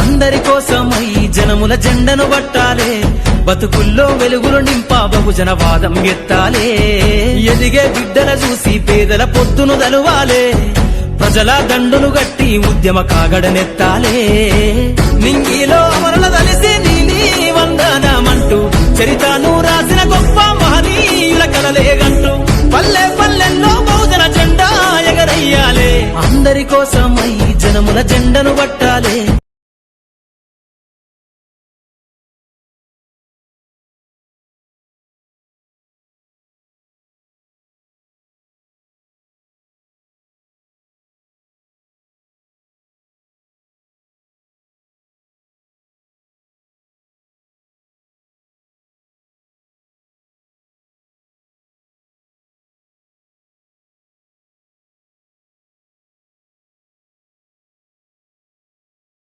అందరి కోసమై జనముల జెండను పట్టాలే, బతుకుల్లో వెలుగులు నింపా బహుజన వాదం ఎత్తాలే. ఎదిగే బిడ్డల చూసి పేదల పొద్దును దలువాలే, ప్రజల దండును గట్టి ఉద్యమ కాగడనెత్తాలే. నింగిలో అమరుల దలిసి నీలి వందనమంటూ చరితను రాసిన గొప్ప మహనీయుల కలలేగంటూ పల్లె పల్లెల్లో బహుజన జెండా ఎగరయ్యాలే. అందరి కోసమై జనముల జెండను పట్టాలే.